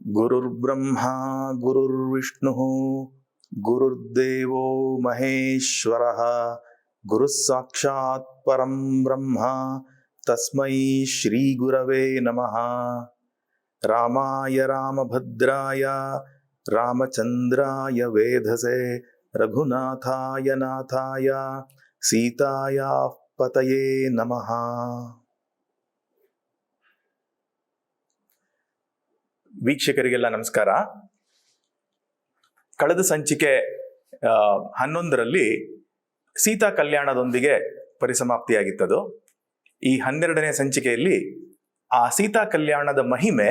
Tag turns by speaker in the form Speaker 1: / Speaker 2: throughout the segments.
Speaker 1: ಗುರುರ್ಬ್ರಹ್ಮ ಗುರುರ್ವಿಷ್ಣು ಗುರುರ್ದೇವೋ ಮಹೇಶ್ವರಃ ಗುರುಃ ಸಾಕ್ಷಾತ್ ಪರಂ ಬ್ರಹ್ಮ ತಸ್ಮೈ ಶ್ರೀ ಗುರವೇ ನಮಃ. ರಾಮಾಯ ರಾಮಭದ್ರಾಯ ರಾಮಚಂದ್ರಾಯ ವೇಧಸೆ ರಘುನಾಥಾಯ ನಾಥಾಯ ಸೀತಾಯ ಪತಯೇ ನಮಃ. ವೀಕ್ಷಕರಿಗೆಲ್ಲ ನಮಸ್ಕಾರ. ಕಳೆದ ಸಂಚಿಕೆ 11ರಲ್ಲಿ ಸೀತಾ ಕಲ್ಯಾಣದೊಂದಿಗೆ ಪರಿಸಮಾಪ್ತಿಯಾಗಿತ್ತದು. ಈ 12ನೇ ಸಂಚಿಕೆಯಲ್ಲಿ ಆ ಸೀತಾ ಕಲ್ಯಾಣದ ಮಹಿಮೆ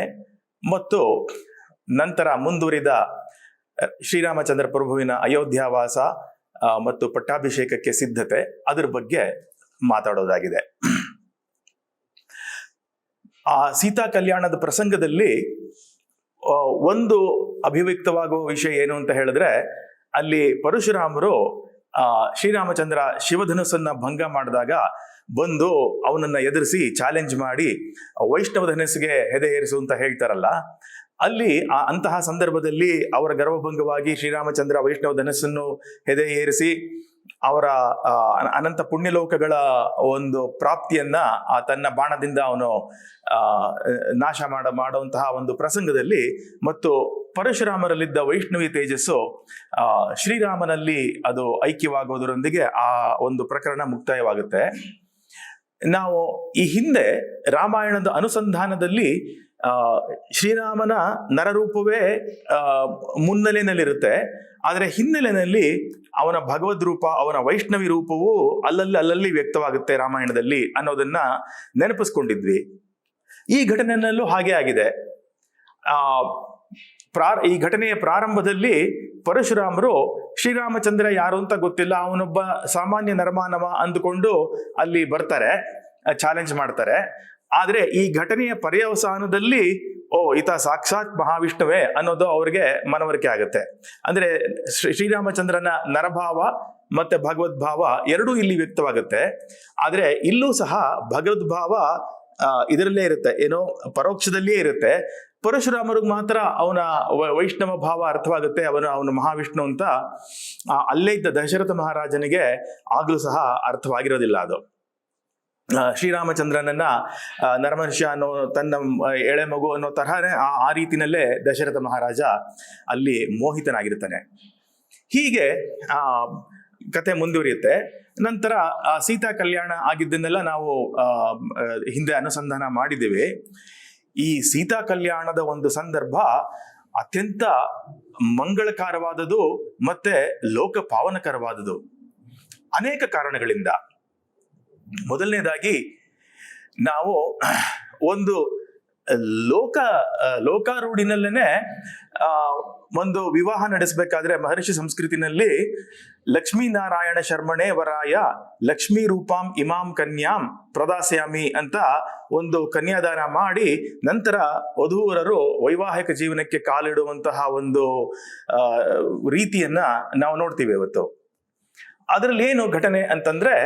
Speaker 1: ಮತ್ತು ನಂತರ ಮುಂದುವರಿದ ಶ್ರೀರಾಮಚಂದ್ರ ಪ್ರಭುವಿನ ಅಯೋಧ್ಯಾವಾಸ ಮತ್ತು ಪಟ್ಟಾಭಿಷೇಕಕ್ಕೆ ಸಿದ್ಧತೆ, ಅದರ ಬಗ್ಗೆ ಮಾತಾಡೋದಾಗಿದೆ. ಆ ಸೀತಾ ಕಲ್ಯಾಣದ ಪ್ರಸಂಗದಲ್ಲಿ ಒಂದು ಅಭಿವ್ಯಕ್ತವಾಗುವ ವಿಷಯ ಏನು ಅಂತ ಹೇಳಿದ್ರೆ, ಅಲ್ಲಿ ಪರಶುರಾಮರು ಶ್ರೀರಾಮಚಂದ್ರ ಶಿವಧನುಸ್ಸನ್ನ ಭಂಗ ಮಾಡಿದಾಗ ಬಂದು ಅವನನ್ನ ಎದುರಿಸಿ ಚಾಲೆಂಜ್ ಮಾಡಿ ವೈಷ್ಣವ ಧನಸ್ಸಿಗೆ ಹೆದೆ ಏರಿಸು ಅಂತ ಹೇಳ್ತಾರಲ್ಲ, ಅಲ್ಲಿ ಅಂತಹ ಸಂದರ್ಭದಲ್ಲಿ ಅವರ ಗರ್ವಭಂಗವಾಗಿ ಶ್ರೀರಾಮಚಂದ್ರ ವೈಷ್ಣವ ಧನಸ್ಸನ್ನು ಹೆದೆ ಏರಿಸಿ ಅವರ ಅನಂತ ಪುಣ್ಯಲೋಕಗಳ ಒಂದು ಪ್ರಾಪ್ತಿಯನ್ನ ತನ್ನ ಬಾಣದಿಂದ ಅವನು ನಾಶ ಮಾಡುವಂತಹ ಒಂದು ಪ್ರಸಂಗದಲ್ಲಿ ಮತ್ತು ಪರಶುರಾಮರಲ್ಲಿದ್ದ ವೈಷ್ಣವಿ ತೇಜಸ್ಸು ಶ್ರೀರಾಮನಲ್ಲಿ ಅದು ಐಕ್ಯವಾಗುವುದರೊಂದಿಗೆ ಆ ಒಂದು ಪ್ರಕರಣ ಮುಕ್ತಾಯವಾಗುತ್ತೆ. ನಾವು ಈ ಹಿಂದೆ ರಾಮಾಯಣದ ಅನುಸಂಧಾನದಲ್ಲಿ ಶ್ರೀರಾಮನ ನರರೂಪವೇ ಮುನ್ನೆಲೆಯಲ್ಲಿರುತ್ತೆ, ಆದರೆ ಹಿನ್ನೆಲೆಯಲ್ಲಿ ಅವನ ಭಗವದ್ ರೂಪ, ಅವನ ವೈಷ್ಣವಿ ರೂಪವು ಅಲ್ಲಲ್ಲಿ ವ್ಯಕ್ತವಾಗುತ್ತೆ ರಾಮಾಯಣದಲ್ಲಿ ಅನ್ನೋದನ್ನ ನೆನಪಿಸ್ಕೊಂಡಿದ್ವಿ. ಈ ಘಟನೆಯಲ್ಲೂ ಹಾಗೆ ಆಗಿದೆ. ಈ ಘಟನೆಯ ಪ್ರಾರಂಭದಲ್ಲಿ ಪರಶುರಾಮರು ಶ್ರೀರಾಮಚಂದ್ರ ಯಾರು ಅಂತ ಗೊತ್ತಿಲ್ಲ, ಅವನೊಬ್ಬ ಸಾಮಾನ್ಯ ನರಮಾನವ ಅಂದುಕೊಂಡು ಅಲ್ಲಿ ಬರ್ತಾರೆ, ಚಾಲೆಂಜ್ ಮಾಡ್ತಾರೆ. ಆದ್ರೆ ಈ ಘಟನೆಯ ಪರ್ಯವಸಾನದಲ್ಲಿ ಈತ ಸಾಕ್ಷಾತ್ ಮಹಾವಿಷ್ಣುವೇ ಅನ್ನೋದು ಅವ್ರಿಗೆ ಮನವರಿಕೆ ಆಗುತ್ತೆ. ಅಂದ್ರೆ ಶ್ರೀರಾಮಚಂದ್ರನ ನರಭಾವ ಮತ್ತೆ ಭಗವದ್ಭಾವ ಎರಡೂ ಇಲ್ಲಿ ವ್ಯಕ್ತವಾಗುತ್ತೆ. ಆದ್ರೆ ಇಲ್ಲೂ ಸಹ ಭಗವದ್ಭಾವ ಇದರಲ್ಲೇ ಇರುತ್ತೆ, ಏನೋ ಪರೋಕ್ಷದಲ್ಲಿಯೇ ಇರುತ್ತೆ. ಪರಶುರಾಮರಿಗೆ ಮಾತ್ರ ಅವನ ವೈಷ್ಣವ ಭಾವ ಅರ್ಥವಾಗುತ್ತೆ, ಅವನು ಮಹಾವಿಷ್ಣು ಅಂತ ಅಲ್ಲೇ ಇದ್ದ ದಶರಥ ಮಹಾರಾಜನಿಗೆ ಆಗ್ಲೂ ಸಹ ಅರ್ಥವಾಗಿರೋದಿಲ್ಲ. ಅದು ಶ್ರೀರಾಮಚಂದ್ರನನ್ನ ನರಮನುಷ್ಯ ಅನ್ನೋ ತನ್ನ ಎಳೆ ಮಗು ಅನ್ನೋ ತರಹನೇ ಆ ರೀತಿನಲ್ಲೇ ದಶರಥ ಮಹಾರಾಜ ಅಲ್ಲಿ ಮೋಹಿತನಾಗಿರ್ತಾನೆ. ಹೀಗೆ ಕತೆ ಮುಂದುವರಿಯುತ್ತೆ. ನಂತರ ಸೀತಾ ಕಲ್ಯಾಣ ಆಗಿದ್ದನ್ನೆಲ್ಲ ನಾವು ಹಿಂದೆ ಅನುಸಂಧಾನ ಮಾಡಿದ್ದೇವೆ. ಈ ಸೀತಾ ಕಲ್ಯಾಣದ ಒಂದು ಸಂದರ್ಭ ಅತ್ಯಂತ ಮಂಗಳಕರವಾದದು ಮತ್ತೆ ಲೋಕ ಪಾವನಕರವಾದದು ಅನೇಕ ಕಾರಣಗಳಿಂದ. ಮೊದಲನೇದಾಗಿ ನಾವು ಒಂದು ಲೋಕಾರೂಢಿನಲ್ಲೇನೆ ಒಂದು ವಿವಾಹ ನಡೆಸಬೇಕಾದ್ರೆ ಮಹರ್ಷಿ ಸಂಸ್ಕೃತಿನಲ್ಲಿ ಲಕ್ಷ್ಮೀನಾರಾಯಣ ಶರ್ಮಣೆ ವರಾಯ ಲಕ್ಷ್ಮೀ ರೂಪಾಂ ಇಮಾಂ ಕನ್ಯಾಂ ಪ್ರದಾಸ್ಯಾಮಿ ಅಂತ ಒಂದು ಕನ್ಯಾದಾನ ಮಾಡಿ ನಂತರ ವಧೂವರರು ವೈವಾಹಿಕ ಜೀವನಕ್ಕೆ ಕಾಲಿಡುವಂತಹ ಒಂದು ರೀತಿಯನ್ನ ನಾವು ನೋಡ್ತೀವಿ ಇವತ್ತು. ಅದರಲ್ಲಿ ಏನು ಘಟನೆ ಅಂತಂದ್ರೆ,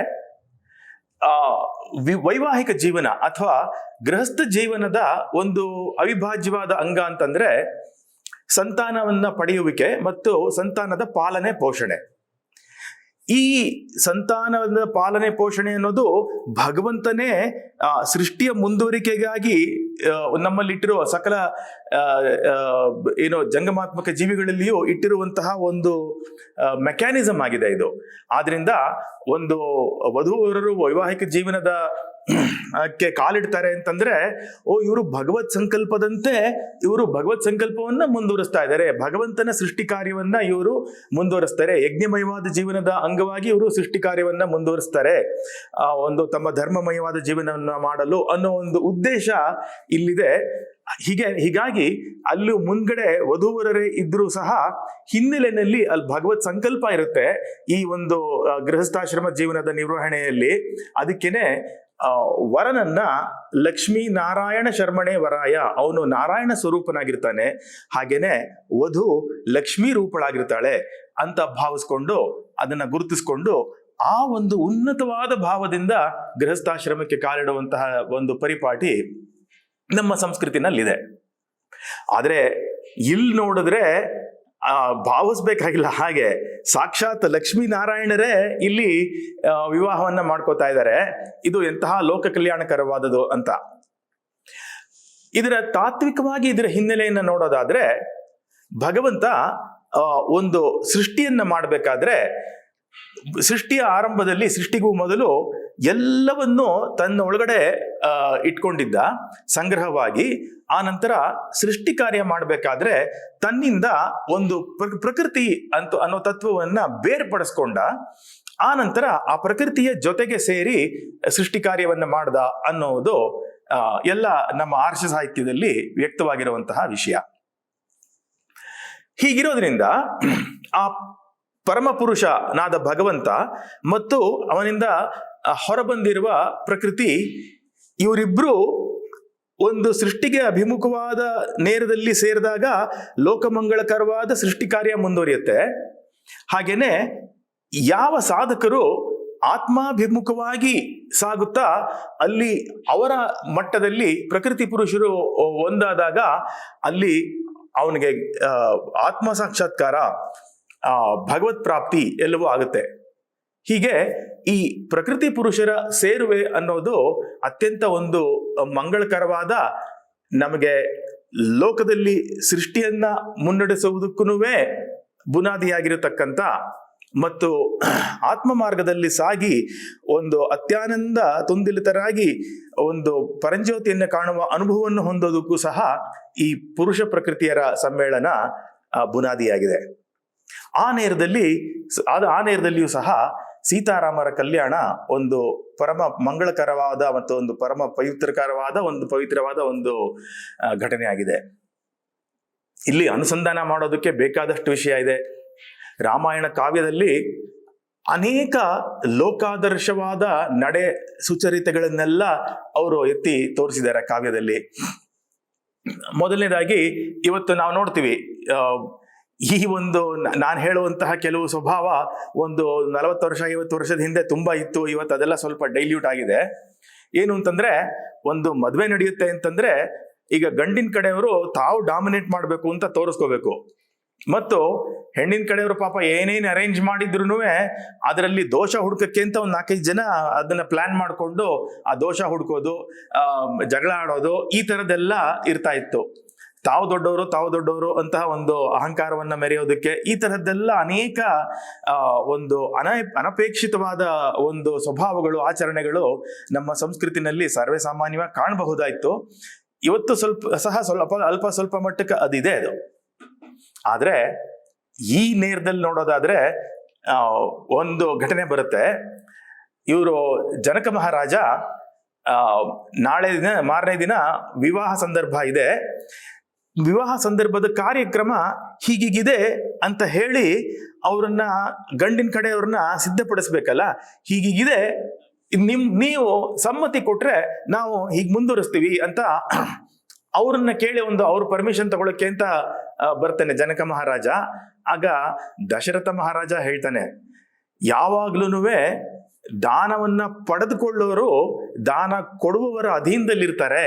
Speaker 1: ವೈವಾಹಿಕ ಜೀವನ ಅಥವಾ ಗೃಹಸ್ಥ ಜೀವನದ ಒಂದು ಅವಿಭಾಜ್ಯವಾದ ಅಂಗ ಅಂತಂದ್ರೆ ಸಂತಾನವನ್ನ ಪಡೆಯುವಿಕೆ ಮತ್ತು ಸಂತಾನದ ಪಾಲನೆ ಪೋಷಣೆ. ಈ ಸಂತಾನದ ಪಾಲನೆ ಪೋಷಣೆ ಅನ್ನೋದು ಭಗವಂತನೇ ಸೃಷ್ಟಿಯ ಮುಂದುವರಿಕೆಗಾಗಿ ನಮ್ಮಲ್ಲಿಟ್ಟಿರುವ ಸಕಲ ಜಂಗಮಾತ್ಮಕ ಜೀವಿಗಳಲ್ಲಿಯೂ ಇಟ್ಟಿರುವಂತಹ ಒಂದು ಮೆಕ್ಯಾನಿಸಮ್ ಆಗಿದೆ ಇದು. ಆದ್ರಿಂದ ಒಂದು ವಧೂವರರು ವೈವಾಹಿಕ ಜೀವನದ ಕ್ಕೆ ಕಾಲಿಡ್ತಾರೆ ಅಂತಂದ್ರೆ ಇವರು ಭಗವತ್ ಸಂಕಲ್ಪದಂತೆ ಇವರು ಭಗವತ್ ಸಂಕಲ್ಪವನ್ನ ಮುಂದುವರಿಸ್ತಾ ಇದ್ದಾರೆ, ಭಗವಂತನ ಸೃಷ್ಟಿ ಕಾರ್ಯವನ್ನ ಇವರು ಮುಂದುವರಿಸ್ತಾರೆ, ಯಜ್ಞಮಯವಾದ ಜೀವನದ ಅಂಗವಾಗಿ ಇವರು ಸೃಷ್ಟಿ ಕಾರ್ಯವನ್ನ ಮುಂದುವರಿಸ್ತಾರೆ, ಒಂದು ತಮ್ಮ ಧರ್ಮಮಯವಾದ ಜೀವನವನ್ನ ಮಾಡಲು ಅನ್ನೋ ಒಂದು ಉದ್ದೇಶ ಇಲ್ಲಿದೆ. ಹೀಗಾಗಿ ಅಲ್ಲಿ ಮುಂದ್ಗಡೆ ವಧೂವರರೇ ಇದ್ರೂ ಸಹ ಹಿನ್ನೆಲೆಯಲ್ಲಿ ಅಲ್ಲಿ ಭಗವತ್ ಸಂಕಲ್ಪ ಇರುತ್ತೆ ಈ ಒಂದು ಗೃಹಸ್ಥಾಶ್ರಮ ಜೀವನದ ನಿರ್ವಹಣೆಯಲ್ಲಿ. ಅದಕ್ಕೇನೆ ವರನನ್ನ ಲಕ್ಷ್ಮೀ ನಾರಾಯಣ ಶರ್ಮಣೆ ವರಾಯ, ಅವನು ನಾರಾಯಣ ಸ್ವರೂಪನಾಗಿರ್ತಾನೆ, ಹಾಗೇನೆ ವಧು ಲಕ್ಷ್ಮೀ ರೂಪಳಾಗಿರ್ತಾಳೆ ಅಂತ ಭಾವಿಸ್ಕೊಂಡು ಅದನ್ನ ಗುರುತಿಸ್ಕೊಂಡು ಆ ಒಂದು ಉನ್ನತವಾದ ಭಾವದಿಂದ ಗೃಹಸ್ಥಾಶ್ರಮಕ್ಕೆ ಕಾಲಿಡುವಂತಹ ಒಂದು ಪರಿಪಾಟಿ ನಮ್ಮ ಸಂಸ್ಕೃತಿನಲ್ಲಿದೆ. ಆದರೆ ಇಲ್ಲಿ ನೋಡಿದ್ರೆ ಭಾವಿಸ್ಬೇಕಾಗಿಲ್ಲ, ಹಾಗೆ ಸಾಕ್ಷಾತ್ ಲಕ್ಷ್ಮೀನಾರಾಯಣರೇ ಇಲ್ಲಿ ವಿವಾಹವನ್ನ ಮಾಡ್ಕೋತಾ ಇದ್ದಾರೆ. ಇದು ಎಂತಹ ಲೋಕ ಕಲ್ಯಾಣಕರವಾದದು ಅಂತ. ಇದರ ತಾತ್ವಿಕವಾಗಿ ಇದರ ಹಿನ್ನೆಲೆಯನ್ನು ನೋಡೋದಾದ್ರೆ, ಭಗವಂತ ಒಂದು ಸೃಷ್ಟಿಯನ್ನ ಮಾಡಬೇಕಾದ್ರೆ ಸೃಷ್ಟಿಯ ಆರಂಭದಲ್ಲಿ, ಸೃಷ್ಟಿಗೂ ಮೊದಲು ಎಲ್ಲವನ್ನೂ ತನ್ನ ಒಳಗಡೆ ಇಟ್ಕೊಂಡಿದ್ದ ಸಂಗ್ರಹವಾಗಿ. ಆ ನಂತರ ಸೃಷ್ಟಿ ಕಾರ್ಯ ಮಾಡಬೇಕಾದ್ರೆ ತನ್ನಿಂದ ಒಂದು ಪ್ರಕೃತಿ ಅನ್ನೋ ತತ್ವವನ್ನ ಬೇರ್ಪಡಿಸ್ಕೊಂಡ. ಆ ನಂತರ ಆ ಪ್ರಕೃತಿಯ ಜೊತೆಗೆ ಸೇರಿ ಸೃಷ್ಟಿ ಕಾರ್ಯವನ್ನ ಮಾಡ್ದ ಅನ್ನೋದು ಎಲ್ಲ ನಮ್ಮ ಆರ್ಷ ಸಾಹಿತ್ಯದಲ್ಲಿ ವ್ಯಕ್ತವಾಗಿರುವಂತಹ ವಿಷಯ. ಹೀಗಿರೋದ್ರಿಂದ ಆ ಪರಮಪುರುಷನಾದ ಭಗವಂತ ಮತ್ತು ಅವನಿಂದ ಹೊರಬಂದಿರುವ ಪ್ರಕೃತಿ, ಇವರಿಬ್ರು ಒಂದು ಸೃಷ್ಟಿಗೆ ಅಭಿಮುಖವಾದ ನೇರದಲ್ಲಿ ಸೇರಿದಾಗ ಲೋಕಮಂಗಳಕರವಾದ ಸೃಷ್ಟಿ ಕಾರ್ಯ ಮುಂದುವರಿಯುತ್ತೆ. ಹಾಗೇನೆ ಯಾವ ಸಾಧಕರು ಆತ್ಮಾಭಿಮುಖವಾಗಿ ಸಾಗುತ್ತಾ ಅಲ್ಲಿ ಅವರ ಮಟ್ಟದಲ್ಲಿ ಪ್ರಕೃತಿ ಪುರುಷರು ಒಂದಾದಾಗ ಅಲ್ಲಿ ಅವನಿಗೆ ಆತ್ಮ ಸಾಕ್ಷಾತ್ಕಾರ, ಭಗವತ್ ಪ್ರಾಪ್ತಿ ಎಲ್ಲವೂ ಆಗುತ್ತೆ. ಹೀಗೆ ಈ ಪ್ರಕೃತಿ ಪುರುಷರ ಸೇರುವೆ ಅನ್ನೋದು ಅತ್ಯಂತ ಒಂದು ಮಂಗಳಕರವಾದ, ನಮಗೆ ಲೋಕದಲ್ಲಿ ಸೃಷ್ಟಿಯನ್ನ ಮುನ್ನಡೆಸುವುದಕ್ಕೂ ಬುನಾದಿಯಾಗಿರತಕ್ಕಂಥ ಮತ್ತು ಆತ್ಮ ಮಾರ್ಗದಲ್ಲಿ ಸಾಗಿ ಒಂದು ಅತ್ಯಾನಂದ ತುಂದಿಲಿತರಾಗಿ ಒಂದು ಪರಂಜ್ಯೋತಿಯನ್ನು ಕಾಣುವ ಅನುಭವವನ್ನು ಹೊಂದೋದಕ್ಕೂ ಸಹ ಈ ಪುರುಷ ಪ್ರಕೃತಿಯರ ಸಮ್ಮೇಳನ ಬುನಾದಿಯಾಗಿದೆ. ಆ ನೇರದಲ್ಲಿಯೂ ಸಹ ಸೀತಾರಾಮರ ಕಲ್ಯಾಣ ಒಂದು ಪರಮ ಮಂಗಳಕರವಾದ ಮತ್ತು ಒಂದು ಪರಮ ಪವಿತ್ರವಾದ ಒಂದು ಘಟನೆ ಆಗಿದೆ. ಇಲ್ಲಿ ಅನುಸಂಧಾನ ಮಾಡೋದಕ್ಕೆ ಬೇಕಾದಷ್ಟು ವಿಷಯ ಇದೆ. ರಾಮಾಯಣ ಕಾವ್ಯದಲ್ಲಿ ಅನೇಕ ಲೋಕಾದರ್ಶವಾದ ನಡೆ ಸುಚರಿತೆಗಳನ್ನೆಲ್ಲ ಅವರು ಎತ್ತಿ ತೋರಿಸಿದ್ದಾರೆ ಕಾವ್ಯದಲ್ಲಿ. ಮೊದಲನೇದಾಗಿ ಇವತ್ತು ನಾವು ನೋಡ್ತೀವಿ, ಈ ಒಂದು ನಾನು ಹೇಳುವಂತಹ ಕೆಲವು ಸ್ವಭಾವ ಒಂದು 40 ವರ್ಷ 50 ವರ್ಷದ ಹಿಂದೆ ತುಂಬಾ ಇತ್ತು. ಇವತ್ತು ಅದೆಲ್ಲ ಸ್ವಲ್ಪ ಡೈಲ್ಯೂಟ್ ಆಗಿದೆ. ಏನು ಅಂತಂದ್ರೆ, ಒಂದು ಮದುವೆ ನಡೆಯುತ್ತೆ ಅಂತಂದ್ರೆ ಈಗ ಗಂಡಿನ ಕಡೆಯವರು ತಾವು ಡಾಮಿನೇಟ್ ಮಾಡಬೇಕು ಅಂತ ತೋರಿಸ್ಕೋಬೇಕು, ಮತ್ತು ಹೆಣ್ಣಿನ ಕಡೆಯವರು ಪಾಪ ಏನೇನು ಅರೇಂಜ್ ಮಾಡಿದ್ರು ಅದರಲ್ಲಿ ದೋಷ ಹುಡುಕಕ್ಕೆ ಅಂತ ಒಂದು 4-5 ಜನ ಅದನ್ನ ಪ್ಲಾನ್ ಮಾಡಿಕೊಂಡು ಆ ದೋಷ ಹುಡುಕೋದು, ಜಗಳ ಆಡೋದು, ಈ ತರದೆಲ್ಲ ಇರ್ತಾ ಇತ್ತು. ತಾವು ದೊಡ್ಡವರು ಅಂತಹ ಒಂದು ಅಹಂಕಾರವನ್ನ ಮೆರೆಯೋದಕ್ಕೆ ಈ ತರದ್ದೆಲ್ಲ ಅನೇಕ ಒಂದು ಅನಪೇಕ್ಷಿತವಾದ ಒಂದು ಸ್ವಭಾವಗಳು, ಆಚರಣೆಗಳು ನಮ್ಮ ಸಂಸ್ಕೃತಿನಲ್ಲಿ ಸರ್ವೇ ಸಾಮಾನ್ಯವಾಗಿ ಕಾಣಬಹುದಾಯ್ತು. ಇವತ್ತು ಅಲ್ಪ ಸ್ವಲ್ಪ ಮಟ್ಟಕ್ಕೆ ಅದಿದೆ ಅದು. ಆದ್ರೆ ಈ ನೇರದಲ್ಲಿ ನೋಡೋದಾದ್ರೆ ಒಂದು ಘಟನೆ ಬರುತ್ತೆ. ಇವರು ಜನಕ ಮಹಾರಾಜ ಮಾರನೇ ದಿನ ವಿವಾಹ ಸಂದರ್ಭ ಇದೆ. ವಿವಾಹ ಸಂದರ್ಭದ ಕಾರ್ಯಕ್ರಮ ಹೀಗಿದೆ ಅಂತ ಹೇಳಿ ಅವರನ್ನ, ಗಂಡಿನ ಕಡೆಯವ್ರನ್ನ ಸಿದ್ಧಪಡಿಸ್ಬೇಕಲ್ಲ. ಹೀಗಿದೆ, ನೀವು ಸಮ್ಮತಿ ಕೊಟ್ರೆ ನಾವು ಹೀಗೆ ಮುಂದುವರಿಸ್ತೀವಿ ಅಂತ ಅವ್ರನ್ನ ಕೇಳಿ ಅವ್ರ ಪರ್ಮಿಷನ್ ತಗೊಳಕ್ಕೆ ಅಂತ ಬರ್ತಾನೆ ಜನಕ ಮಹಾರಾಜ. ಆಗ ದಶರಥ ಮಹಾರಾಜ ಹೇಳ್ತಾನೆ, ಯಾವಾಗ್ಲೂ ದಾನವನ್ನ ಪಡೆದುಕೊಳ್ಳೋರು ದಾನ ಕೊಡುವವರ ಅಧೀನದಲ್ಲಿರ್ತಾರೆ.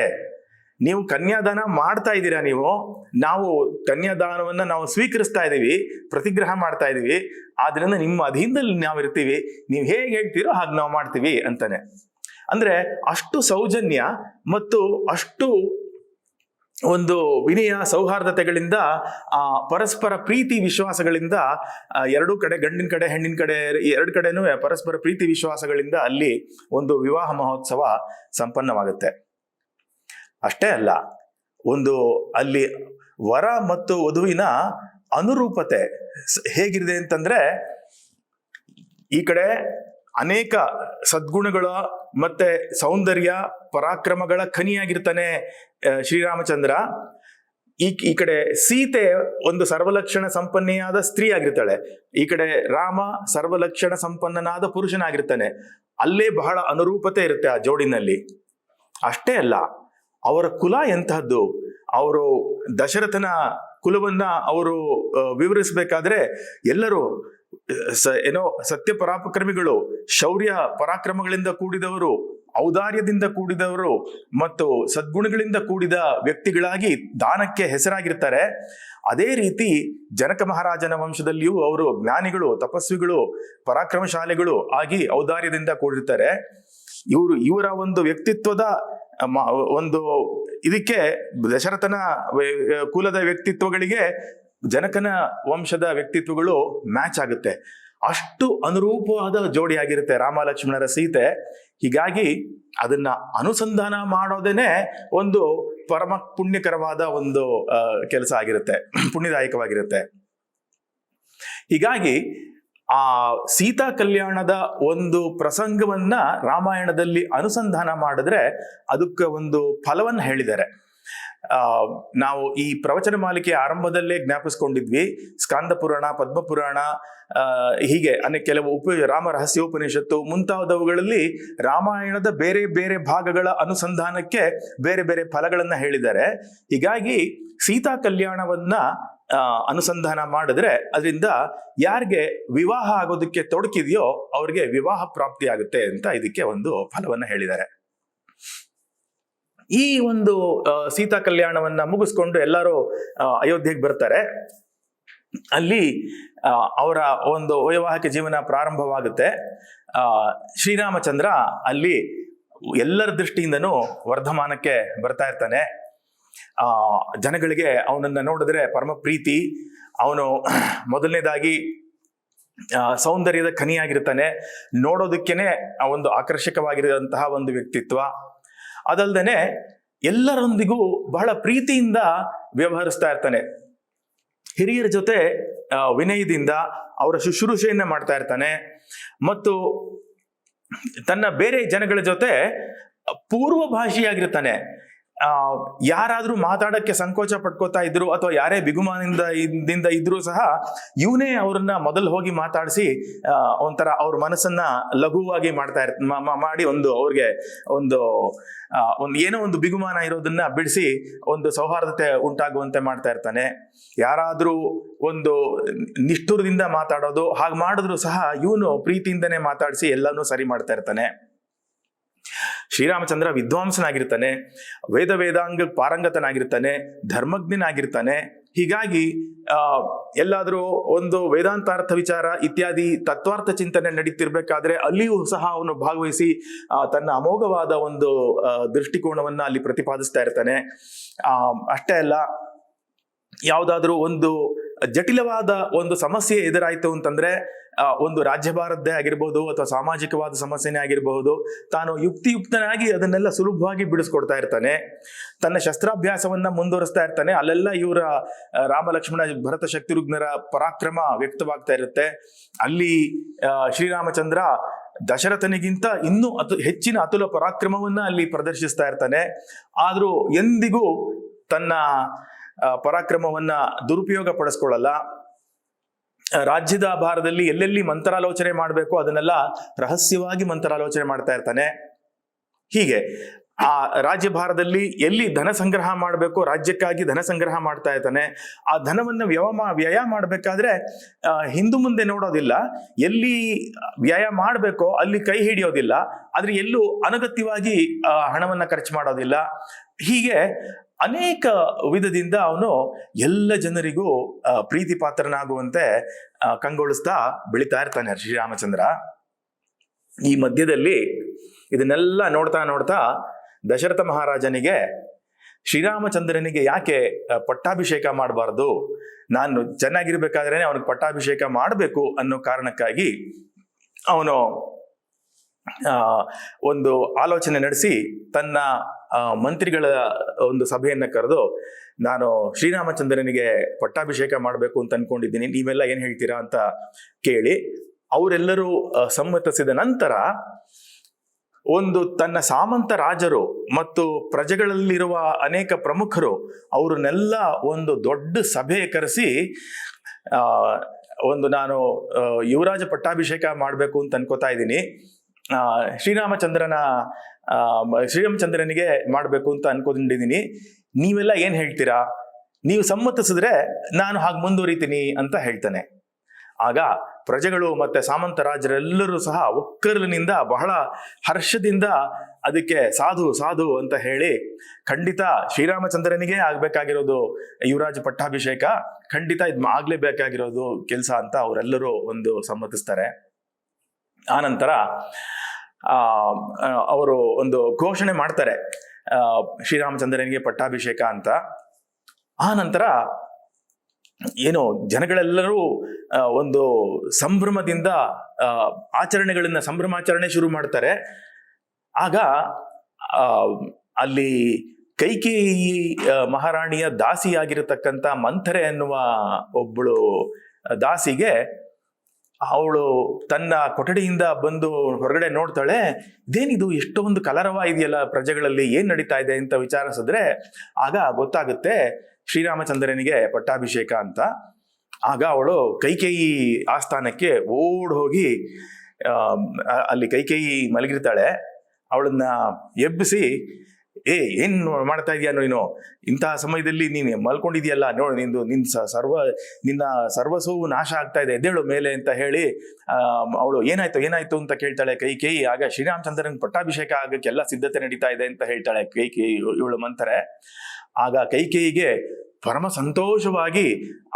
Speaker 1: ನೀವು ಕನ್ಯಾದಾನ ಮಾಡ್ತಾ ಇದ್ದೀರಾ, ನಾವು ಕನ್ಯಾದಾನವನ್ನ ನಾವು ಸ್ವೀಕರಿಸ್ತಾ ಇದ್ದೀವಿ, ಪ್ರತಿಗ್ರಹ ಮಾಡ್ತಾ ಇದ್ದೀವಿ. ಆದ್ರಿಂದ ನಿಮ್ಮ ಅಧೀನದಲ್ಲಿ ನಾವು ಇರ್ತೀವಿ, ನೀವು ಹೇಗೆ ಹೇಳ್ತೀರೋ ಹಾಗೆ ನಾವು ಮಾಡ್ತೀವಿ ಅಂತಾನೆ. ಅಂದ್ರೆ ಅಷ್ಟು ಸೌಜನ್ಯ ಮತ್ತು ಅಷ್ಟು ಒಂದು ವಿನಯ ಸೌಹಾರ್ದತೆಗಳಿಂದ, ಪರಸ್ಪರ ಪ್ರೀತಿ ವಿಶ್ವಾಸಗಳಿಂದ ಎರಡೂ ಕಡೆ, ಗಂಡಿನ ಕಡೆ ಹೆಣ್ಣಿನ ಕಡೆ ಎರಡು ಕಡೆನೂ ಪರಸ್ಪರ ಪ್ರೀತಿ ವಿಶ್ವಾಸಗಳಿಂದ ಅಲ್ಲಿ ಒಂದು ವಿವಾಹ ಮಹೋತ್ಸವ ಸಂಪನ್ನವಾಗುತ್ತೆ. ಅಷ್ಟೇ ಅಲ್ಲ, ಒಂದು ಅಲ್ಲಿ ವರ ಮತ್ತು ವಧುವಿನ ಅನುರೂಪತೆ ಹೇಗಿದೆ ಅಂತಂದ್ರೆ, ಈ ಕಡೆ ಅನೇಕ ಸದ್ಗುಣಗಳ ಮತ್ತೆ ಸೌಂದರ್ಯ ಪರಾಕ್ರಮಗಳ ಖನಿಯಾಗಿರ್ತಾನೆ ಶ್ರೀರಾಮಚಂದ್ರ. ಈ ಕಡೆ ಸೀತೆ ಒಂದು ಸರ್ವಲಕ್ಷಣ ಸಂಪನ್ನೆಯಾದ ಸ್ತ್ರೀ ಆಗಿರ್ತಾಳೆ, ಈ ಕಡೆ ರಾಮ ಸರ್ವಲಕ್ಷಣ ಸಂಪನ್ನನಾದ ಪುರುಷನಾಗಿರ್ತಾನೆ. ಅಲ್ಲೇ ಬಹಳ ಅನುರೂಪತೆ ಇರುತ್ತೆ ಆ ಜೋಡಿನಲ್ಲಿ. ಅಷ್ಟೇ ಅಲ್ಲ, ಅವರ ಕುಲ ಎಂತಹದ್ದು. ಅವರು ದಶರಥನ ಕುಲವನ್ನ ಅವರು ವಿವರಿಸಬೇಕಾದ್ರೆ ಎಲ್ಲರೂ ಸತ್ಯ ಪರಾಕ್ರಮಿಗಳು, ಶೌರ್ಯ ಪರಾಕ್ರಮಗಳಿಂದ ಕೂಡಿದವರು, ಔದಾರ್ಯದಿಂದ ಕೂಡಿದವರು ಮತ್ತು ಸದ್ಗುಣಗಳಿಂದ ಕೂಡಿದ ವ್ಯಕ್ತಿಗಳಾಗಿ ದಾನಕ್ಕೆ ಹೆಸರಾಗಿರ್ತಾರೆ. ಅದೇ ರೀತಿ ಜನಕ ಮಹಾರಾಜನ ವಂಶದಲ್ಲಿಯೂ ಅವರು ಜ್ಞಾನಿಗಳು, ತಪಸ್ವಿಗಳು, ಪರಾಕ್ರಮಶಾಲಿಗಳು ಆಗಿ ಔದಾರ್ಯದಿಂದ ಕೂಡಿರ್ತಾರೆ. ಇವರ ಒಂದು ವ್ಯಕ್ತಿತ್ವದ ಒಂದು ಇದಕ್ಕೆ ದಶರಥನ ಕುಲದ ವ್ಯಕ್ತಿತ್ವಗಳಿಗೆ ಜನಕನ ವಂಶದ ವ್ಯಕ್ತಿತ್ವಗಳು ಮ್ಯಾಚ್ ಆಗುತ್ತೆ. ಅಷ್ಟು ಅನುರೂಪವಾದ ಜೋಡಿಯಾಗಿರುತ್ತೆ ರಾಮ ಲಕ್ಷ್ಮಣರ ಸೀತೆ. ಹೀಗಾಗಿ ಅದನ್ನ ಅನುಸಂಧಾನ ಮಾಡೋದೇನೆ ಒಂದು ಪರಮ ಪುಣ್ಯಕರವಾದ ಒಂದು ಕೆಲಸ ಆಗಿರುತ್ತೆ, ಪುಣ್ಯದಾಯಕವಾಗಿರುತ್ತೆ. ಹೀಗಾಗಿ ಆ ಸೀತಾ ಕಲ್ಯಾಣದ ಒಂದು ಪ್ರಸಂಗವನ್ನ ರಾಮಾಯಣದಲ್ಲಿ ಅನುಸಂಧಾನ ಮಾಡಿದ್ರೆ ಅದಕ್ಕೆ ಒಂದು ಫಲವನ್ನು ಹೇಳಿದ್ದಾರೆ. ನಾವು ಈ ಪ್ರವಚನ ಮಾಲಿಕೆಯ ಆರಂಭದಲ್ಲೇ ಜ್ಞಾಪಿಸ್ಕೊಂಡಿದ್ವಿ. ಸ್ಕಾಂದ ಪುರಾಣ, ಪದ್ಮಪುರಾಣ, ಹೀಗೆ ಕೆಲವು ರಾಮ ರಹಸ್ಯೋಪನಿಷತ್ತು ಮುಂತಾದವುಗಳಲ್ಲಿ ರಾಮಾಯಣದ ಬೇರೆ ಬೇರೆ ಭಾಗಗಳ ಅನುಸಂಧಾನಕ್ಕೆ ಬೇರೆ ಬೇರೆ ಫಲಗಳನ್ನ ಹೇಳಿದ್ದಾರೆ. ಹೀಗಾಗಿ ಸೀತಾ ಕಲ್ಯಾಣವನ್ನ ಅನುಸಂಧಾನ ಮಾಡಿದ್ರೆ ಅದರಿಂದ ಯಾರಿಗೆ ವಿವಾಹ ಆಗೋದಕ್ಕೆ ತೊಡಕಿದೆಯೋ ಅವ್ರಿಗೆ ವಿವಾಹ ಪ್ರಾಪ್ತಿ ಆಗುತ್ತೆ ಅಂತ ಇದಕ್ಕೆ ಒಂದು ಫಲವನ್ನ ಹೇಳಿದ್ದಾರೆ. ಈ ಒಂದು ಸೀತಾ ಕಲ್ಯಾಣವನ್ನ ಮುಗಿಸ್ಕೊಂಡು ಎಲ್ಲರೂ ಅಯೋಧ್ಯೆಗೆ ಬರ್ತಾರೆ. ಅಲ್ಲಿ ಅವರ ಒಂದು ವೈವಾಹಿಕ ಜೀವನ ಪ್ರಾರಂಭವಾಗುತ್ತೆ. ಶ್ರೀರಾಮಚಂದ್ರ ಅಲ್ಲಿ ಎಲ್ಲರ ದೃಷ್ಟಿಯಿಂದನೂ ವರ್ಧಮಾನಕ್ಕೆ ಬರ್ತಾ ಇರ್ತಾನೆ. ಜನಗಳಿಗೆ ಅವನನ್ನ ನೋಡಿದ್ರೆ ಪರಮ ಪ್ರೀತಿ. ಅವನು ಮೊದಲನೇದಾಗಿ ಸೌಂದರ್ಯದ ಖನಿಯಾಗಿರ್ತಾನೆ. ನೋಡೋದಕ್ಕೇನೆ ಒಂದು ಆಕರ್ಷಕವಾಗಿರುವಂತಹ ಒಂದು ವ್ಯಕ್ತಿತ್ವ. ಅದಲ್ದೇನೆ ಎಲ್ಲರೊಂದಿಗೂ ಬಹಳ ಪ್ರೀತಿಯಿಂದ ವ್ಯವಹರಿಸ್ತಾ ಇರ್ತಾನೆ. ಹಿರಿಯರ ಜೊತೆ ವಿನಯದಿಂದ ಅವರ ಶುಶ್ರೂಷೆಯನ್ನ ಮಾಡ್ತಾ ಇರ್ತಾನೆ. ಮತ್ತು ತನ್ನ ಬೇರೆ ಜನಗಳ ಜೊತೆ ಪೂರ್ವಭಾಷಿಯಾಗಿರ್ತಾನೆ. ಯಾರಾದ್ರೂ ಮಾತಾಡಕ್ಕೆ ಸಂಕೋಚ ಪಡ್ಕೋತಾ ಇದ್ರು ಅಥವಾ ಯಾರೇ ಬಿಗುಮಾನದಿಂದ ಇದ್ರೂ ಸಹ ಇವನೇ ಅವ್ರನ್ನ ಮೊದಲು ಹೋಗಿ ಮಾತಾಡಿಸಿ ಒಂಥರ ಅವ್ರ ಮನಸ್ಸನ್ನ ಲಘುವಾಗಿ ಮಾಡಿ ಅವ್ರಿಗೆ ಒಂದು ಏನೋ ಒಂದು ಬಿಗುಮಾನ ಇರೋದನ್ನ ಬಿಡಿಸಿ ಒಂದು ಸೌಹಾರ್ದತೆ ಉಂಟಾಗುವಂತೆ ಮಾಡ್ತಾ ಇರ್ತಾನೆ. ಯಾರಾದ್ರೂ ಒಂದು ನಿಷ್ಠುರದಿಂದ ಮಾತಾಡೋದು ಹಾಗೆ ಮಾಡಿದ್ರು ಸಹ ಇವನು ಪ್ರೀತಿಯಿಂದನೇ ಮಾತಾಡಿಸಿ ಎಲ್ಲಾನು ಸರಿ ಮಾಡ್ತಾ ಇರ್ತಾನೆ. ಶ್ರೀರಾಮಚಂದ್ರ ವಿದ್ವಾಂಸನಾಗಿರ್ತಾನೆ, ವೇದಾಂಗ ಪಾರಂಗತನಾಗಿರ್ತಾನೆ, ಧರ್ಮಜ್ಞನಾಗಿರ್ತಾನೆ. ಹೀಗಾಗಿ ಎಲ್ಲಾದ್ರೂ ಒಂದು ವೇದಾಂತಾರ್ಥ ವಿಚಾರ ಇತ್ಯಾದಿ ತತ್ವಾರ್ಥ ಚಿಂತನೆ ನಡೀತಿರ್ಬೇಕಾದ್ರೆ ಅಲ್ಲಿಯೂ ಸಹ ಅವನು ಭಾಗವಹಿಸಿ ತನ್ನ ಅಮೋಘವಾದ ಒಂದು ದೃಷ್ಟಿಕೋನವನ್ನ ಅಲ್ಲಿ ಪ್ರತಿಪಾದಿಸ್ತಾ ಇರ್ತಾನೆ. ಅಷ್ಟೇ ಅಲ್ಲ, ಯಾವುದಾದ್ರೂ ಒಂದು ಜಟಿಲವಾದ ಒಂದು ಸಮಸ್ಯೆ ಎದುರಾಯ್ತು ಅಂತಂದ್ರೆ ಒಂದು ರಾಜ್ಯಭಾರದ್ದೇ ಆಗಿರ್ಬೋದು ಅಥವಾ ಸಾಮಾಜಿಕವಾದ ಸಮಸ್ಯೆನೇ ಆಗಿರಬಹುದು, ತಾನು ಯುಕ್ತಿಯುಕ್ತನಾಗಿ ಅದನ್ನೆಲ್ಲ ಸುಲಭವಾಗಿ ಬಿಡಿಸ್ಕೊಡ್ತಾ ಇರ್ತಾನೆ. ತನ್ನ ಶಸ್ತ್ರಾಭ್ಯಾಸವನ್ನ ಮುಂದುವರಿಸ್ತಾ ಇರ್ತಾನೆ. ಅಲ್ಲೆಲ್ಲ ಇವರ ರಾಮ ಲಕ್ಷ್ಮಣ ಭರತ ಶತ್ರುಘ್ನರ ಪರಾಕ್ರಮ ವ್ಯಕ್ತವಾಗ್ತಾ ಇರುತ್ತೆ. ಅಲ್ಲಿ ಶ್ರೀರಾಮಚಂದ್ರ ದಶರಥನಿಗಿಂತ ಇನ್ನೂ ಹೆಚ್ಚಿನ ಅತುಲ ಪರಾಕ್ರಮವನ್ನ ಅಲ್ಲಿ ಪ್ರದರ್ಶಿಸ್ತಾ ಇರ್ತಾನೆ. ಆದ್ರೂ ಎಂದಿಗೂ ತನ್ನ ಪರಾಕ್ರಮವನ್ನ ದುರುಪಯೋಗ ಪಡಿಸ್ಕೊಳ್ಳಲ್ಲ. ರಾಜ್ಯದ ಭಾರದಲ್ಲಿ ಎಲ್ಲೆಲ್ಲಿ ಮಂತ್ರಾಲೋಚನೆ ಮಾಡಬೇಕು ಅದನ್ನೆಲ್ಲ ರಹಸ್ಯವಾಗಿ ಮಂತ್ರಾಲೋಚನೆ ಮಾಡ್ತಾ ಇರ್ತಾನೆ. ಹೀಗೆ ಆ ರಾಜ್ಯಭಾರದಲ್ಲಿ ಎಲ್ಲಿ ಧನ ಸಂಗ್ರಹ ಮಾಡಬೇಕು, ರಾಜ್ಯಕ್ಕಾಗಿ ಧನ ಸಂಗ್ರಹ ಮಾಡ್ತಾ ಇರ್ತಾನೆ. ಆ ಧನವನ್ನು ವ್ಯಯ ಮಾಡಬೇಕಾದ್ರೆ ಹಿಂದು ಮುಂದೆ ನೋಡೋದಿಲ್ಲ. ಎಲ್ಲಿ ವ್ಯಯ ಮಾಡಬೇಕೋ ಅಲ್ಲಿ ಕೈ ಹಿಡಿಯೋದಿಲ್ಲ. ಆದ್ರೆ ಎಲ್ಲೂ ಅನಗತ್ಯವಾಗಿ ಹಣವನ್ನ ಖರ್ಚು ಮಾಡೋದಿಲ್ಲ. ಹೀಗೆ ಅನೇಕ ವಿಧದಿಂದ ಅವನು ಎಲ್ಲ ಜನರಿಗೂ ಪ್ರೀತಿ ಪಾತ್ರನಾಗುವಂತೆ ಕಂಗೊಳಿಸ್ತಾ ಬೆಳಿತಾ ಇರ್ತಾನೆ ಶ್ರೀರಾಮಚಂದ್ರ. ಈ ಮಧ್ಯದಲ್ಲಿ ಇದನ್ನೆಲ್ಲ ನೋಡ್ತಾ ದಶರಥ ಮಹಾರಾಜನಿಗೆ ಶ್ರೀರಾಮಚಂದ್ರನಿಗೆ ಯಾಕೆ ಪಟ್ಟಾಭಿಷೇಕ ಮಾಡಬಾರ್ದು, ನಾನು ಚೆನ್ನಾಗಿರ್ಬೇಕಾದ್ರೆ ಅವನಿಗೆ ಪಟ್ಟಾಭಿಷೇಕ ಮಾಡಬೇಕು ಅನ್ನೋ ಕಾರಣಕ್ಕಾಗಿ ಅವನು ಒಂದು ಆಲೋಚನೆ ನಡೆಸಿ ತನ್ನ ಮಂತ್ರಿಗಳ ಒಂದು ಸಭೆಯನ್ನ ಕರೆದು, ನಾನು ಶ್ರೀರಾಮಚಂದ್ರನಿಗೆ ಪಟ್ಟಾಭಿಷೇಕ ಮಾಡಬೇಕು ಅಂತ ಅನ್ಕೊಂಡಿದ್ದೀನಿ, ನೀವೆಲ್ಲ ಏನ್ ಹೇಳ್ತೀರಾ ಅಂತ ಕೇಳಿ ಅವರೆಲ್ಲರೂ ಸಮ್ಮತಿಸಿದ ನಂತರ ಒಂದು ತನ್ನ ಸಾಮಂತ ರಾಜರು ಮತ್ತು ಪ್ರಜೆಗಳಲ್ಲಿರುವ ಅನೇಕ ಪ್ರಮುಖರು ಅವ್ರನ್ನೆಲ್ಲ ಒಂದು ದೊಡ್ಡ ಸಭೆ ಕರೆಸಿ ನಾನು ಯುವರಾಜ ಪಟ್ಟಾಭಿಷೇಕ ಮಾಡಬೇಕು ಅಂತ ಅನ್ಕೋತಾ ಇದ್ದೀನಿ, ಶ್ರೀರಾಮಚಂದ್ರನಿಗೆ ಮಾಡಬೇಕು ಅಂತ ಅನ್ಕೊಂಡಿದ್ದೀನಿ, ನೀವೆಲ್ಲ ಏನ್ ಹೇಳ್ತೀರಾ, ನೀವು ಸಮ್ಮತಿಸಿದ್ರೆ ನಾನು ಹಾಗೆ ಮುಂದುವರಿತೀನಿ ಅಂತ ಹೇಳ್ತಾನೆ. ಆಗ ಪ್ರಜೆಗಳು ಮತ್ತೆ ಸಾಮಂತ ರಾಜರೆಲ್ಲರೂ ಸಹ ಒಕ್ಕಲಿನಿಂದ ಬಹಳ ಹರ್ಷದಿಂದ ಅದಕ್ಕೆ ಸಾಧು ಸಾಧು ಅಂತ ಹೇಳಿ, ಖಂಡಿತ ಶ್ರೀರಾಮಚಂದ್ರನಿಗೆ ಆಗ್ಬೇಕಾಗಿರೋದು ಯುವರಾಜ ಪಟ್ಟಾಭಿಷೇಕ, ಖಂಡಿತ ಇದು ಆಗ್ಲೇಬೇಕಾಗಿರೋದು ಕೆಲಸ ಅಂತ ಅವರೆಲ್ಲರೂ ಒಂದು ಸಮ್ಮತಿಸ್ತಾರೆ. ಆನಂತರ ಅವರು ಒಂದು ಘೋಷಣೆ ಮಾಡ್ತಾರೆ, ಶ್ರೀರಾಮಚಂದ್ರನಿಗೆ ಪಟ್ಟಾಭಿಷೇಕ ಅಂತ. ಆ ನಂತರ ಏನು ಜನಗಳೆಲ್ಲರೂ ಒಂದು ಸಂಭ್ರಮದಿಂದ ಸಂಭ್ರಮಾಚರಣೆ ಶುರು ಮಾಡ್ತಾರೆ. ಆಗ ಅಲ್ಲಿ ಕೈಕೇಯಿ ಮಹಾರಾಣಿಯ ದಾಸಿಯಾಗಿರತಕ್ಕಂಥ ಮಂಥರೆ ಅನ್ನುವ ಒಬ್ಬಳು ದಾಸಿಗೆ, ಅವಳು ತನ್ನ ಕೊಠಡಿಯಿಂದ ಬಂದು ಹೊರಗಡೆ ನೋಡ್ತಾಳೆ, ಇದೇನಿದು ಎಷ್ಟೊಂದು ಕಲರವ ಇದೆಯಲ್ಲ ಪ್ರಜೆಗಳಲ್ಲಿ, ಏನ್ ನಡೀತಾ ಇದೆ ಅಂತ ವಿಚಾರಿಸಿದ್ರೆ ಆಗ ಗೊತ್ತಾಗುತ್ತೆ ಶ್ರೀರಾಮಚಂದ್ರನಿಗೆ ಪಟ್ಟಾಭಿಷೇಕ ಅಂತ. ಆಗ ಅವಳು ಕೈಕೇಯಿ ಆಸ್ಥಾನಕ್ಕೆ ಓಡ್ ಹೋಗಿ ಅಲ್ಲಿ ಕೈಕೇಯಿ ಮಲಗಿರ್ತಾಳೆ, ಅವಳನ್ನ ಎಬ್ಬಿಸಿ, ಏನ್ ಮಾಡ್ತಾ ಇದೀಯ ನೀನು, ಇಂತಹ ಸಮಯದಲ್ಲಿ ನೀನು ಮಲ್ಕೊಂಡಿದ್ಯಲ್ಲ, ನೋಡು ನಿನ್ನ ಸರ್ವಸ್ವವು ನಾಶ ಆಗ್ತಾ ಇದೆ, ಎದ್ದೇಳು ಮೇಲೆ ಅಂತ ಹೇಳಿ ಅವಳು ಏನಾಯ್ತು ಅಂತ ಕೇಳ್ತಾಳೆ ಕೈಕೇಯಿ. ಆಗ ಶ್ರೀರಾಮಚಂದ್ರನ್ ಪಟ್ಟಾಭಿಷೇಕ ಆಗಕ್ಕೆ ಎಲ್ಲ ಸಿದ್ಧತೆ ನಡೀತಾ ಇದೆ ಅಂತ ಹೇಳ್ತಾಳೆ ಕೈಕೇಯಿ, ಇವಳು ಮಂಥರೆ. ಆಗ ಕೈಕೇಯಿಗೆ ಪರಮ ಸಂತೋಷವಾಗಿ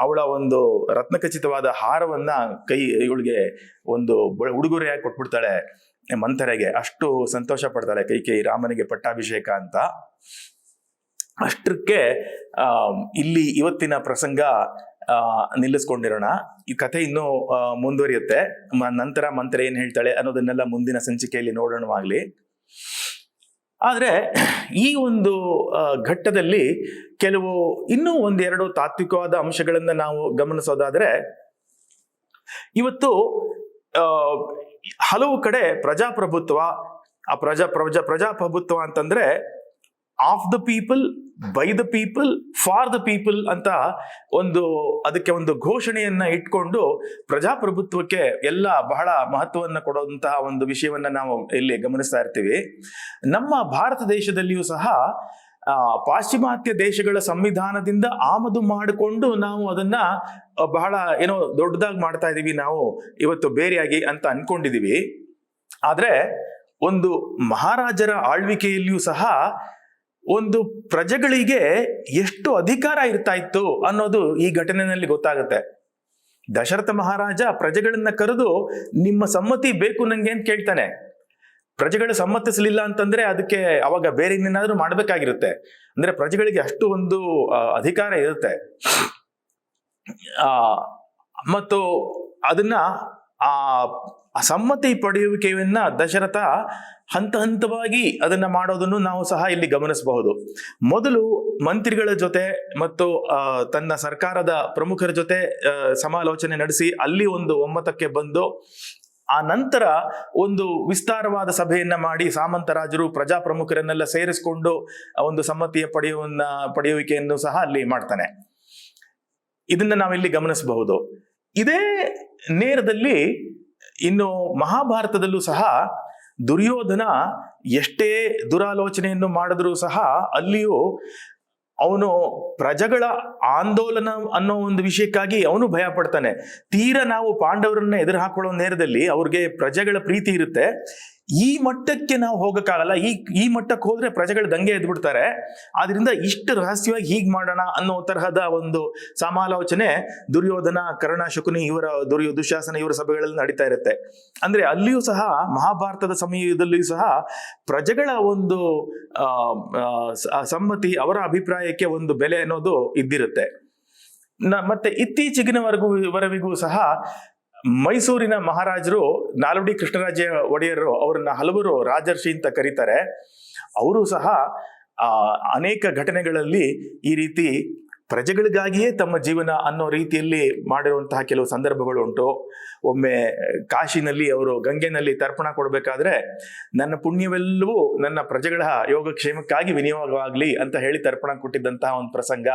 Speaker 1: ಅವಳ ಒಂದು ರತ್ನಖಚಿತವಾದ ಹಾರವನ್ನ ಇವಳಿಗೆ ಒಂದು ಉಡುಗೊರೆಯಾಗಿ ಕೊಟ್ಬಿಡ್ತಾಳೆ ಮಂಥರೆಗೆ. ಅಷ್ಟು ಸಂತೋಷ ಪಡ್ತಾಳೆ ಕೈಕೇಯಿ ರಾಮನಿಗೆ ಪಟ್ಟಾಭಿಷೇಕ ಅಂತ. ಅಷ್ಟಕ್ಕೆ ಇಲ್ಲಿ ಇವತ್ತಿನ ಪ್ರಸಂಗ ನಿಲ್ಲಿಸ್ಕೊಂಡಿರೋಣ. ಈ ಕಥೆ ಇನ್ನೂ ಮುಂದುವರಿಯುತ್ತೆ. ನಂತರ ಮಂಥರೆ ಏನ್ ಹೇಳ್ತಾಳೆ ಅನ್ನೋದನ್ನೆಲ್ಲ ಮುಂದಿನ ಸಂಚಿಕೆಯಲ್ಲಿ ನೋಡೋಣವಾಗ್ಲಿ. ಆದ್ರೆ ಈ ಒಂದು ಘಟ್ಟದಲ್ಲಿ ಕೆಲವು ಇನ್ನೂ ಒಂದೆರಡು ತಾತ್ವಿಕವಾದ ಅಂಶಗಳನ್ನ ನಾವು ಗಮನಿಸೋದಾದ್ರೆ, ಇವತ್ತು ಹಲವು ಕಡೆ ಪ್ರಜಾಪ್ರಭುತ್ವ, ಪ್ರಜಾಪ್ರಭುತ್ವ ಅಂತಂದ್ರೆ of the people, by the people, for the people ಅಂತ ಅದಕ್ಕೆ ಒಂದು ಘೋಷಣೆಯನ್ನ ಇಟ್ಕೊಂಡು ಪ್ರಜಾಪ್ರಭುತ್ವಕ್ಕೆ ಎಲ್ಲ ಬಹಳ ಮಹತ್ವವನ್ನು ಕೊಡುವಂತಹ ಒಂದು ವಿಷಯವನ್ನ ನಾವು ಇಲ್ಲಿ ಗಮನಿಸ್ತಾ ಇರ್ತೀವಿ. ನಮ್ಮ ಭಾರತ ದೇಶದಲ್ಲಿಯೂ ಸಹ ಪಾಶ್ಚಿಮಾತ್ಯ ದೇಶಗಳ ಸಂವಿಧಾನದಿಂದ ಆಮದು ಮಾಡಿಕೊಂಡು ನಾವು ಅದನ್ನ ಬಹಳ ದೊಡ್ಡದಾಗಿ ಮಾಡ್ತಾ ಇದೀವಿ ನಾವು ಇವತ್ತು ಬೇರೆಯಾಗಿ ಅಂತ ಅನ್ಕೊಂಡಿದೀವಿ. ಆದ್ರೆ ಒಂದು ಮಹಾರಾಜರ ಆಳ್ವಿಕೆಯಲ್ಲಿಯೂ ಸಹ ಒಂದು ಪ್ರಜೆಗಳಿಗೆ ಎಷ್ಟು ಅಧಿಕಾರ ಇರ್ತಾ ಇತ್ತು ಅನ್ನೋದು ಈ ಘಟನೆಯಲ್ಲಿ ಗೊತ್ತಾಗುತ್ತೆ. ದಶರಥ ಮಹಾರಾಜ ಪ್ರಜೆಗಳನ್ನ ಕರೆದು ನಿಮ್ಮ ಸಮ್ಮತಿ ಬೇಕು ನಂಗೆ ಅಂತ ಕೇಳ್ತಾನೆ. ಪ್ರಜೆಗಳು ಸಮ್ಮತಿಸಲಿಲ್ಲ ಅಂತಂದ್ರೆ ಅದಕ್ಕೆ ಅವಾಗ ಬೇರೆ ಇನ್ನೇನಾದ್ರೂ ಮಾಡ್ಬೇಕಾಗಿರುತ್ತೆ. ಅಂದ್ರೆ ಪ್ರಜೆಗಳಿಗೆ ಅಷ್ಟು ಒಂದು ಅಧಿಕಾರ ಇರುತ್ತೆ. ಮತ್ತು ಅದನ್ನ ಸಮ್ಮತಿ ಪಡೆಯುವಿಕೆಯನ್ನ ದಶರಥ ಹಂತ ಹಂತವಾಗಿ ಅದನ್ನ ಮಾಡೋದನ್ನು ನಾವು ಸಹ ಇಲ್ಲಿ ಗಮನಿಸಬಹುದು. ಮೊದಲು ಮಂತ್ರಿಗಳ ಜೊತೆ ಮತ್ತು ತನ್ನ ಸರ್ಕಾರದ ಪ್ರಮುಖರ ಜೊತೆ ಸಮಾಲೋಚನೆ ನಡೆಸಿ ಅಲ್ಲಿ ಒಂದು ಒಮ್ಮತಕ್ಕೆ ಬಂದು, ಆ ನಂತರ ಒಂದು ವಿಸ್ತಾರವಾದ ಸಭೆಯನ್ನ ಮಾಡಿ ಸಾಮಂತರಾಜರು ಪ್ರಜಾ ಪ್ರಮುಖರನ್ನೆಲ್ಲ ಸೇರಿಸಿಕೊಂಡು ಒಂದು ಸಮ್ಮತಿಯ ಪಡೆಯುವಿಕೆಯನ್ನು ಸಹ ಅಲ್ಲಿ ಮಾಡ್ತಾನೆ. ಇದನ್ನ ನಾವಿಲ್ಲಿ ಗಮನಿಸಬಹುದು. ಇದೇ ನೇರದಲ್ಲಿ ಇನ್ನು ಮಹಾಭಾರತದಲ್ಲೂ ಸಹ ದುರ್ಯೋಧನ ಎಷ್ಟೇ ದುರಾಲೋಚನೆಯನ್ನು ಮಾಡಿದ್ರೂ ಸಹ ಅಲ್ಲಿಯೂ ಅವನು ಪ್ರಜೆಗಳ ಆಂದೋಲನ ಅನ್ನೋ ಒಂದು ವಿಷಯಕ್ಕಾಗಿ ಅವನು ಭಯ ಪಡ್ತಾನೆ. ತೀರಾ ನಾವು ಪಾಂಡವರನ್ನ ಎದುರು ಹಾಕೊಳ್ಳೋ ನೇರದಲ್ಲಿ ಅವ್ರಿಗೆ ಪ್ರಜೆಗಳ ಪ್ರೀತಿ ಇರುತ್ತೆ. ಈ ಮಟ್ಟಕ್ಕೆ ನಾವು ಹೋಗಕ್ಕಾಗಲ್ಲ, ಈ ಮಟ್ಟಕ್ಕೆ ಹೋದ್ರೆ ಪ್ರಜೆಗಳು ದಂಗೆ ಎದ್ಬಿಡ್ತಾರೆ. ಆದ್ರಿಂದ ಇಷ್ಟು ರಹಸ್ಯವಾಗಿ ಹೀಗ್ ಮಾಡೋಣ ಅನ್ನೋ ತರಹದ ಒಂದು ಸಮಾಲೋಚನೆ ದುರ್ಯೋಧನ, ಕರ್ಣ, ಶಕುನಿ ದುಶ್ಯಾಸನ ಇವರ ಸಭೆಗಳಲ್ಲಿ ನಡೀತಾ ಇರುತ್ತೆ. ಅಂದ್ರೆ ಅಲ್ಲಿಯೂ ಸಹ ಮಹಾಭಾರತದ ಸಮಯದಲ್ಲಿಯೂ ಸಹ ಪ್ರಜೆಗಳ ಒಂದು ಸಮ್ಮತಿ, ಅವರ ಅಭಿಪ್ರಾಯಕ್ಕೆ ಒಂದು ಬೆಲೆ ಅನ್ನೋದು ಇದ್ದಿರುತ್ತೆ. ಮತ್ತೆ ಇತ್ತೀಚೆಗಿನವರೆಗೂ ಸಹ ಮೈಸೂರಿನ ಮಹಾರಾಜರು ನಾಲ್ವಡಿ ಕೃಷ್ಣರಾಜ ಒಡೆಯರು ಅವರನ್ನ ಹಲವರು ರಾಜರ್ಷಿ ಅಂತ ಕರೀತಾರೆ. ಅವರು ಸಹ ಅನೇಕ ಘಟನೆಗಳಲ್ಲಿ ಈ ರೀತಿ ಪ್ರಜೆಗಳಿಗಾಗಿಯೇ ತಮ್ಮ ಜೀವನ ಅನ್ನೋ ರೀತಿಯಲ್ಲಿ ಮಾಡಿರುವಂತಹ ಕೆಲವು ಸಂದರ್ಭಗಳು ಉಂಟು. ಒಮ್ಮೆ ಕಾಶಿನಲ್ಲಿ ಅವರು ಗಂಗೆನಲ್ಲಿ ತರ್ಪಣ ಕೊಡಬೇಕಾದ್ರೆ ನನ್ನ ಪುಣ್ಯವೆಲ್ಲವೂ ನನ್ನ ಪ್ರಜೆಗಳ ಯೋಗಕ್ಷೇಮಕ್ಕಾಗಿ ವಿನಿಯೋಗವಾಗ್ಲಿ ಅಂತ ಹೇಳಿ ತರ್ಪಣ ಕೊಟ್ಟಿದ್ದಂತಹ ಒಂದು ಪ್ರಸಂಗ.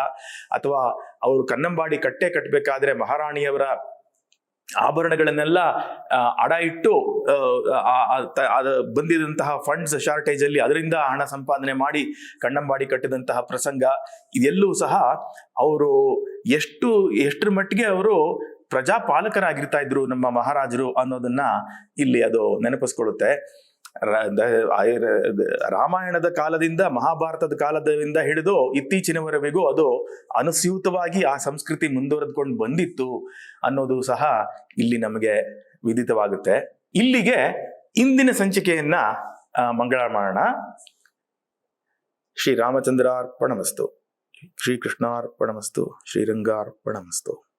Speaker 1: ಅಥವಾ ಅವರು ಕನ್ನಂಬಾಡಿ ಕಟ್ಟಬೇಕಾದ್ರೆ ಮಹಾರಾಣಿಯವರ ಆಭರಣಗಳನ್ನೆಲ್ಲ ಅಡ ಇಟ್ಟು ಬಂದಿದಂತಹ ಫಂಡ್ಸ್ ಶಾರ್ಟೇಜ್ ಅಲ್ಲಿ ಅದರಿಂದ ಹಣ ಸಂಪಾದನೆ ಮಾಡಿ ಕನ್ನಂಬಾಡಿ ಕಟ್ಟಿದಂತಹ ಪ್ರಸಂಗ. ಇದೆಲ್ಲೂ ಸಹ ಅವರು ಎಷ್ಟರ ಮಟ್ಟಿಗೆ ಅವರು ಪ್ರಜಾಪಾಲಕರಾಗಿರ್ತಾ ಇದ್ರು ನಮ್ಮ ಮಹಾರಾಜರು ಅನ್ನೋದನ್ನ ಇಲ್ಲಿ ಅದು ನೆನಪಿಸ್ಕೊಳ್ಳುತ್ತೆ. ರಾಮಾಯಣದ ಕಾಲದಿಂದ ಮಹಾಭಾರತದ ಕಾಲದಿಂದ ಹಿಡಿದು ಇತ್ತೀಚಿನವರೆಗೂ ಅದು ಅನುಸ್ಯೂತವಾಗಿ ಆ ಸಂಸ್ಕೃತಿ ಮುಂದುವರೆದುಕೊಂಡು ಬಂದಿತ್ತು ಅನ್ನೋದು ಸಹ ಇಲ್ಲಿ ನಮಗೆ ವಿದಿತವಾಗುತ್ತೆ. ಇಲ್ಲಿಗೆ ಇಂದಿನ ಸಂಚಿಕೆಯನ್ನ ಮಂಗಳ ಮಾಡೋಣ. ಶ್ರೀರಾಮಚಂದ್ರಾರ್ಪಣಮಸ್ತು, ಶ್ರೀಕೃಷ್ಣಾರ್ಪಣಮಸ್ತು, ಶ್ರೀರಂಗಾರ್ಪಣಮಸ್ತು.